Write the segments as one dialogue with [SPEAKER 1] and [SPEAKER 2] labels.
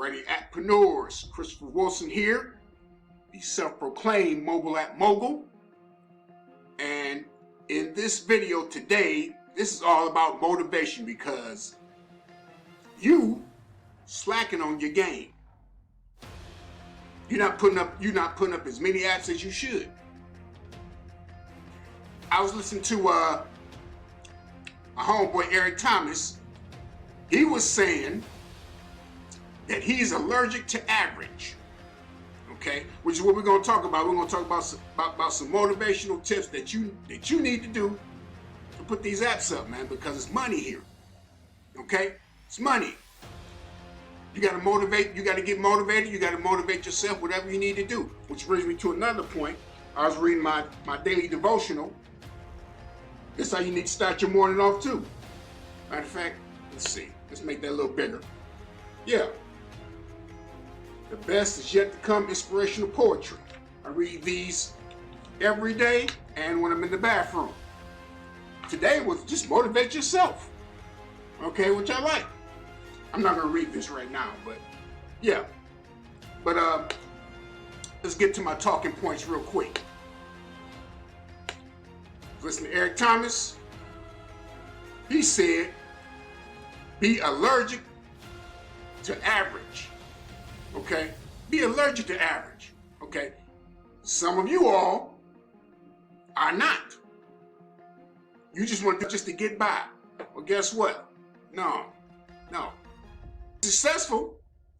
[SPEAKER 1] Alrighty, appreneurs, Christopher Wilson here, the self-proclaimed mobile app mogul. And in this video today, this is all about motivation because you slacking on your game. You're not putting up as many apps as you should. I was listening to my homeboy Eric Thomas. He was saying that he's allergic to average. Okay, which is what we're going to talk about. We're going to talk about some motivational tips that you need to do to put these apps up, man, because it's money here. Okay, it's money. You got to motivate. You got to get motivated. You got to motivate yourself. Whatever you need to do. Which brings me to another point. I was reading my daily devotional. This is how you need to start your morning off too. Matter of fact, let's see. Let's make that a little bigger. Yeah. The best is yet to come, inspirational poetry. I read these every day and when I'm in the bathroom. Today was just motivate yourself. Okay, which I like. I'm not gonna read this right now, but yeah. But let's get to my talking points real quick. Listen to Eric Thomas. He said, be allergic to average. Okay? Be allergic to average. Okay? Some of you all are not. You just want to get by. Well, guess what? No. Successful,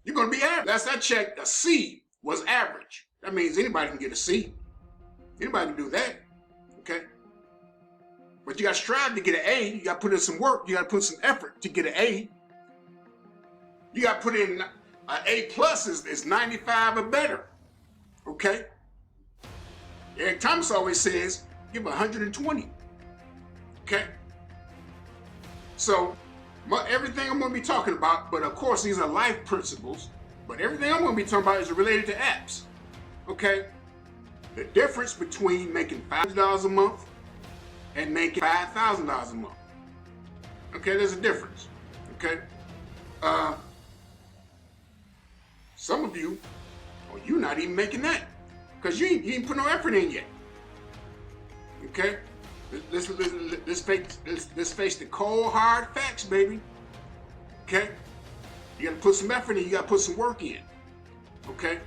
[SPEAKER 1] you're going to be average. Last I checked, a C was average. That means anybody can get a C. Anybody can do that. Okay? But you got to strive to get an A. You got to put in some work. You got to put some effort to get an A. You got to put in an A plus is 95 or better. Okay? Eric Thomas always says, give 120. Okay? So, everything I'm going to be talking about, but of course these are life principles, but everything I'm going to be talking about is related to apps. Okay? The difference between making $5 a month and making $5,000 a month. Okay, there's a difference. Okay? Some of you, you're not even making that because you ain't put no effort in yet. Okay? Let's face the cold, hard facts, baby. Okay? You gotta put some effort in, you gotta put some work in. Okay?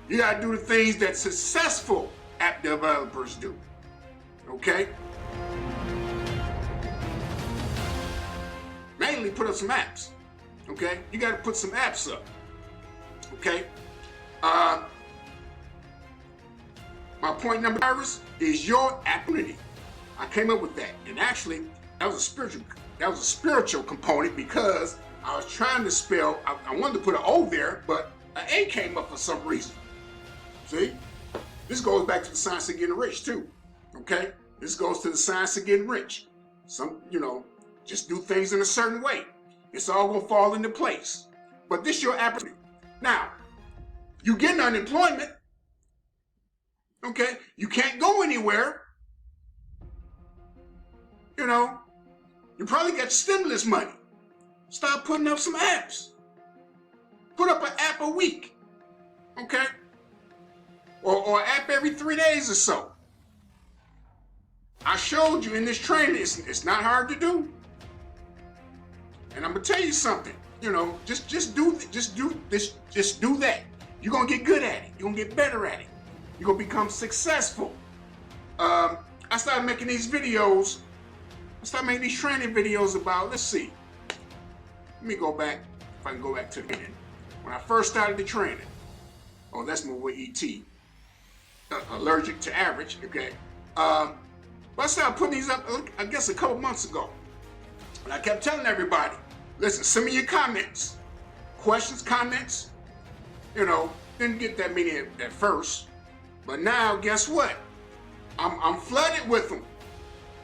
[SPEAKER 1] You gotta do the things that successful app developers do. Okay? Mainly put up some apps. Okay? You gotta put some apps up. Okay? My point number is your opportunity. I came up with that, and actually, that was a spiritual component because I was trying to spell. I wanted to put an O there, but an A came up for some reason. See, this goes back to the science of getting rich too. Okay, this goes to the science of getting rich. Just do things in a certain way. It's all gonna fall into place. But this your opportunity. Now, you getting unemployment. Okay, you can't go anywhere. You probably got stimulus money. Start putting up some apps. Put up an app a week. Okay? Or an app every 3 days or so. I showed you in this training, it's not hard to do. And I'm gonna tell you something. Just do that. You're gonna get good at it. You're gonna get better at it. You're gonna become successful. I started making these videos. I started making these training videos about, let's see. Let me go back, if I can go back to the beginning. When I first started the training. Oh, that's my way ET. Allergic to average, okay. But I started putting these up, I guess a couple months ago. And I kept telling everybody, listen, send me your comments. Questions, comments. Didn't get that many at first. But now, guess what? I'm flooded with them.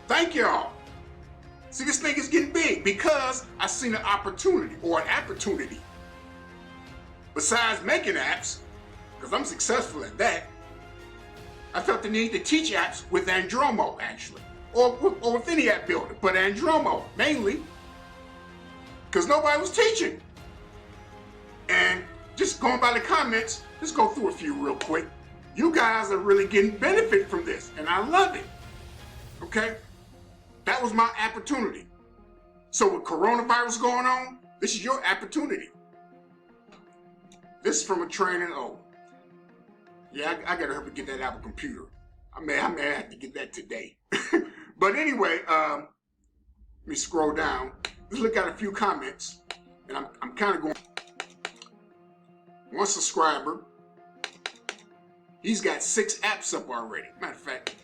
[SPEAKER 1] Thank y'all. See, this thing is getting big because I seen an opportunity. Besides making apps, because I'm successful at that, I felt the need to teach apps with Andromo, actually. Or with any app builder, but Andromo, mainly. Because nobody was teaching. And just going by the comments, let's go through a few real quick. You guys are really getting benefit from this, and I love it. Okay? That was my opportunity. So with coronavirus going on, this is your opportunity. This is from a training. Oh, yeah, I gotta help me get that Apple computer. I may have to get that today. But anyway, let me scroll down. Let's look at a few comments, and I'm kind of going. One subscriber, he's got 6 apps up already. Matter of fact,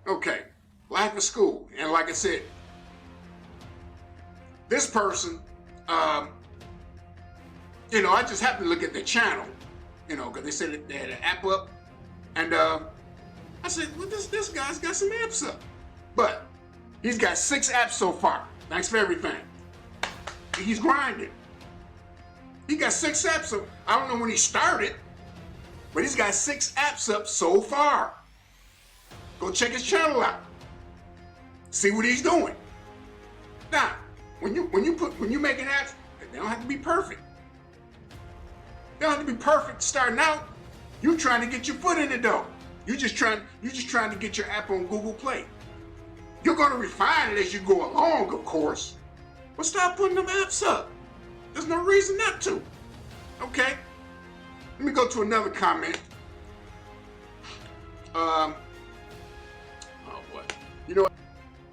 [SPEAKER 1] okay, life at school, and like I said, this person, you know, I just happened to look at the channel, you know, because they said they had an app up, and I said, well, this guy's got some apps up, but he's got 6 apps so far. Thanks for everything. He's grinding. He got 6 apps up. I don't know when he started, but he's got 6 apps up so far. Go check his channel out. See what he's doing. Now, when you making apps, they don't have to be perfect. They don't have to be perfect starting out. You're trying to get your foot in the door. You're just trying to get your app on Google Play. You're going to refine it as you go along, of course, but stop putting them apps up. There's no reason not to. Okay? Let me go to another comment. Oh, what? You know what?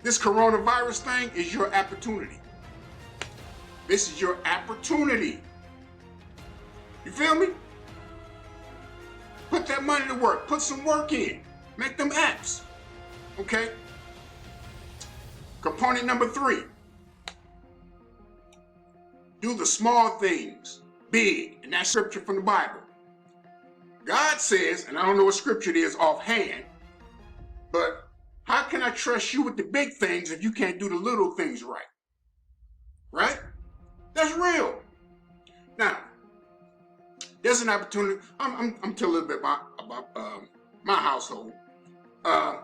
[SPEAKER 1] This coronavirus thing is your opportunity. This is your opportunity. You feel me? Put that money to work. Put some work in. Make them apps. Okay? Component number 3. Do the small things big. And that's scripture from the Bible. God says, and I don't know what scripture it is offhand, but how can I trust you with the big things if you can't do the little things right? Right? That's real. Now, there's an opportunity. I'm telling a little bit about my household. My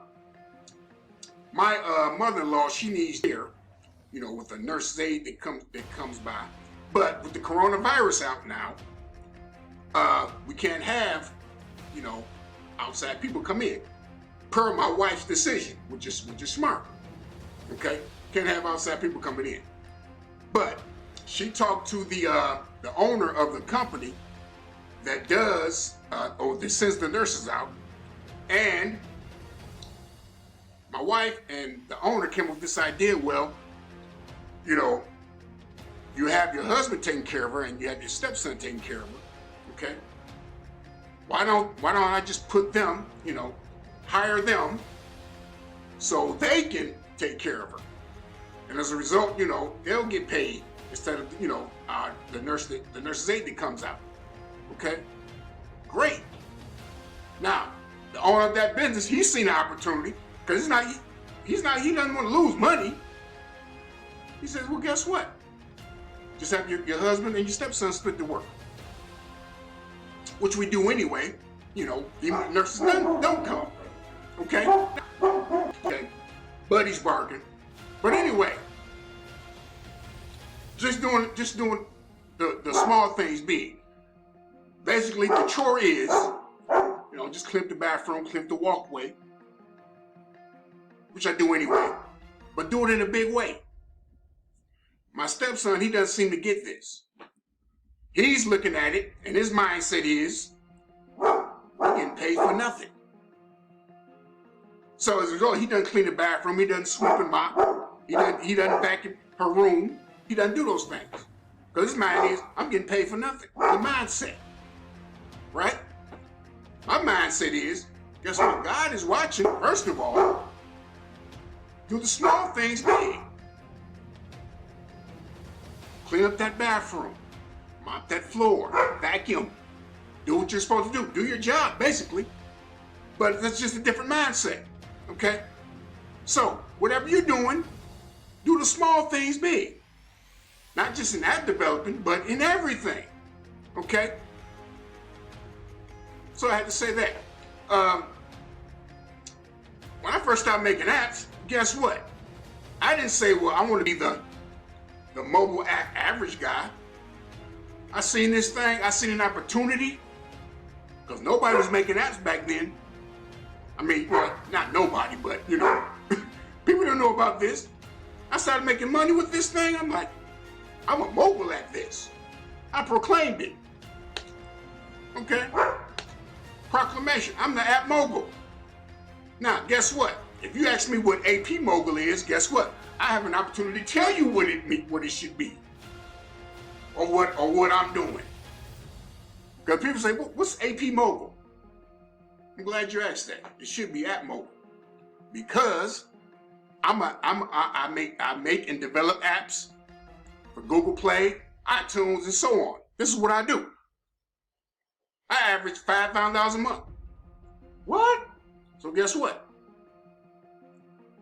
[SPEAKER 1] mother-in-law, she needs care, you know, with a nurse's aide that comes by. But with the coronavirus out now, we can't have, you know, outside people come in. Per my wife's decision, which is smart. Okay, can't have outside people coming in. But she talked to the owner of the company that does or that sends the nurses out, and my wife and the owner came up with this idea. Well, you know, you have your husband taking care of her and you have your stepson taking care of her. Okay, why don't I just put them, you know, hire them so they can take care of her, and as a result, you know, they'll get paid instead of, you know, the nurse's aide that comes out. Okay, great. Now, the owner of that business, he's seen an opportunity because he doesn't want to lose money. He says, well, guess what? Just have your husband and your stepson split the work, which we do anyway. You know, even the nurses don't come. Okay? Okay. Buddy's barking. But anyway, just doing the small things big. Basically, the chore is, you know, just clip the bathroom, clip the walkway, which I do anyway, but do it in a big way. My stepson, he doesn't seem to get this. He's looking at it, and his mindset is, we're getting paid for nothing. So as a result, he doesn't clean the bathroom, he doesn't sweep and mop, he doesn't vacuum her room, he doesn't do those things. Because his mind is, I'm getting paid for nothing. The mindset. Right? My mindset is, guess what? God is watching, first of all. Do the small things big. Clean up that bathroom. Mop that floor. Vacuum. Do what you're supposed to do. Do your job, basically. But that's just a different mindset. Okay? So, whatever you're doing, do the small things big. Not just in app development, but in everything. Okay? So I had to say that. When I first started making apps, guess what? I didn't say, well, I want to be the mobile app average guy. I seen this thing, I seen an opportunity, because nobody was making apps back then. I mean, well, not nobody, but you know, people don't know about this. I started making money with this thing. I'm like, I'm a mogul at this. I proclaimed it. Okay? Proclamation, I'm the app mogul. Now, guess what? If you ask me what AP mogul is, guess what? I have an opportunity to tell you what it should be. Or what I'm doing. Because people say, what's AP mogul? I'm glad you asked that. It should be app mogul. Because I make and develop apps for Google Play, iTunes, and so on. This is what I do. I average $5,000 a month. What? So guess what?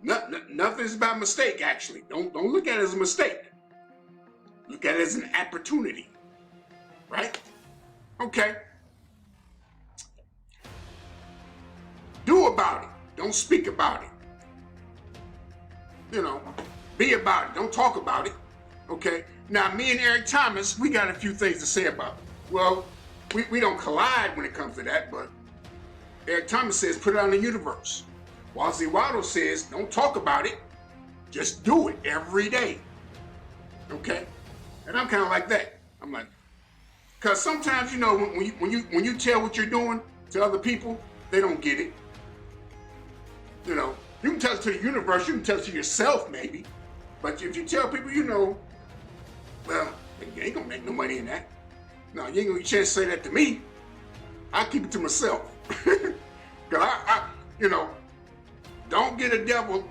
[SPEAKER 1] Nothing's about mistake, actually. Don't look at it as a mistake. Look at it as an opportunity. Right? Okay. Do about it. Don't speak about it. You know, be about it. Don't talk about it. Okay? Now, me and Eric Thomas, we got a few things to say about it. Well, we don't collide when it comes to that, but Eric Thomas says put it out in the universe. While Ziwado says don't talk about it, just do it every day. Okay? And I'm kind of like that. I'm like, because sometimes, you know, when you tell what you're doing to other people, they don't get it. You know, you can tell it to the universe, you can tell it to yourself maybe, but if you tell people, you know, well, you ain't gonna make no money in that. No, you ain't gonna get a chance to say that to me. I keep it to myself. Because I, you know, don't get a devil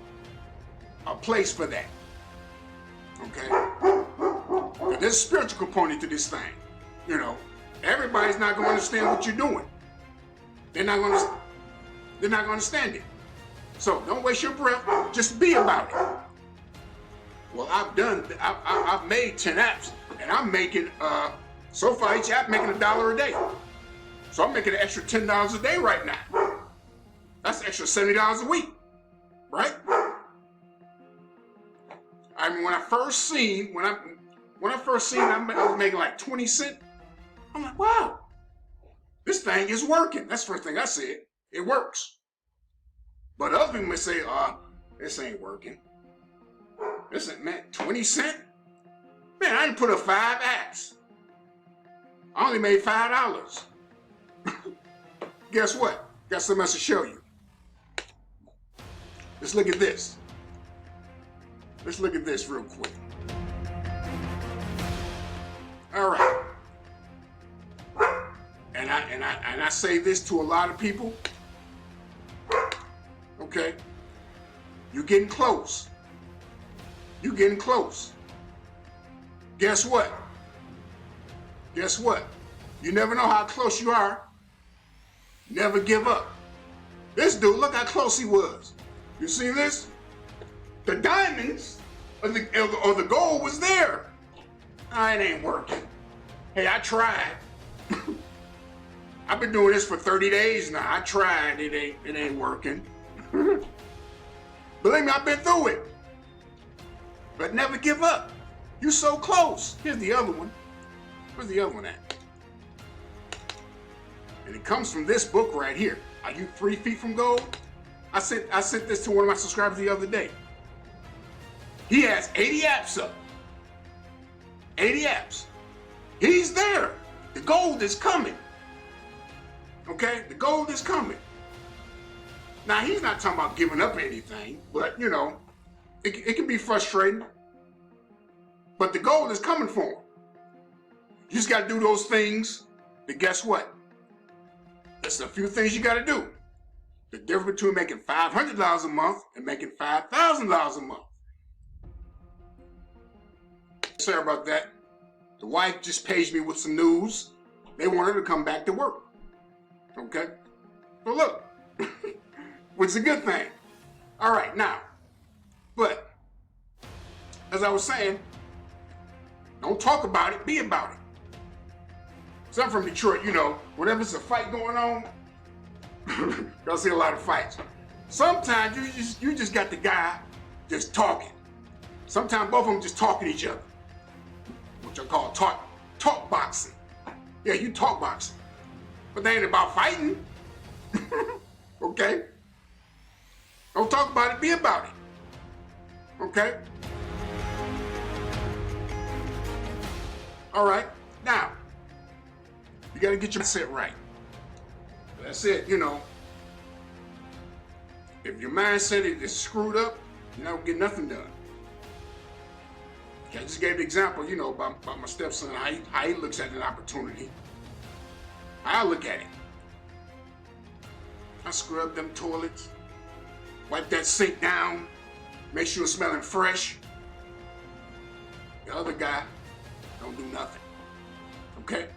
[SPEAKER 1] a place for that. Okay? There's a spiritual component to this thing. You know, everybody's not going to understand what you're doing. They're not going to understand it. So don't waste your breath. Just be about it. Well, I've made 10 apps, and I'm making, so far each app making $1 a day. So I'm making an extra $10 a day right now. That's an extra $70 a week, right? I mean, when I first seen I was making like 20 cents. I'm like, wow, this thing is working. That's the first thing I said. It works. But other people may say, this ain't working. This ain't, man, 20 cents? Man, I didn't put up 5 apps. I only made $5. Guess what? Got something else to show you. Let's look at this. Let's look at this real quick. All right. And I say this to a lot of people. Okay? You're getting close. You're getting close. Guess what? Guess what? You never know how close you are. Never give up. This dude, look how close he was. You see this? The diamonds or the gold was there. It ain't working. Hey, I tried. I've been doing this for 30 days now. I tried. It ain't working. Believe me, I've been through it. But never give up. You're so close. Here's the other one. Where's the other one at? And it comes from this book right here. Are you 3 feet from gold? I sent this to one of my subscribers the other day. He has 80 apps up. 80 apps. He's there. The gold is coming. Okay? The gold is coming. Now, he's not talking about giving up anything, but, you know, it can be frustrating. But the gold is coming for him. You just got to do those things. But guess what? There's a few things you got to do. The difference between making $500 a month and making $5,000 a month. Sorry about that. The wife just paged me with some news. They want her to come back to work. Okay? So look, which is a good thing. All right, now, but as I was saying, don't talk about it, be about it. So I'm from Detroit, you know, whenever there's a fight going on, y'all see a lot of fights. Sometimes you just got the guy just talking. Sometimes both of them just talking to each other, which I call talk boxing. Yeah, you talk boxing, but they ain't about fighting. Okay? Don't talk about it, be about it. Okay? All right, now, you gotta get your mindset right. That's it, you know. If your mindset is screwed up, you're not gonna get nothing done. Okay, I just gave the example, you know, about my stepson, how he looks at an opportunity. How I look at it. I scrub them toilets, wipe that sink down, make sure it's smelling fresh. The other guy don't do nothing. Okay?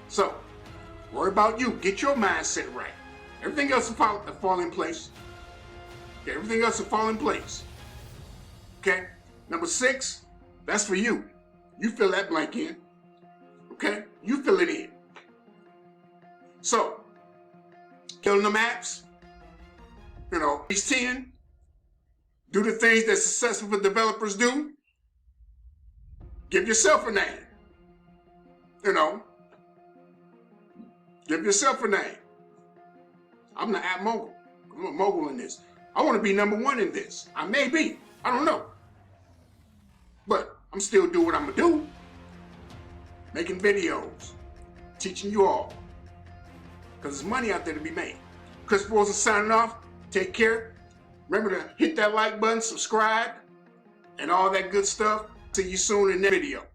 [SPEAKER 1] So, worry about you. Get your mindset right. Everything else will fall in place. Okay, everything else will fall in place. Okay? Number 6, that's for you. You fill that blank in. Okay? You fill it in. So, killing them apps. You know, page 10. Do the things that successful developers do. Give yourself a name. You know. Give yourself a name. I'm the app mogul. I'm a mogul in this. I want to be number 1 in this. I may be. I don't know. But I'm still doing what I'm going to do. Making videos. Teaching you all. Because there's money out there to be made. Chris Forza signing off. Take care. Remember to hit that like button, subscribe, and all that good stuff. See you soon in the video.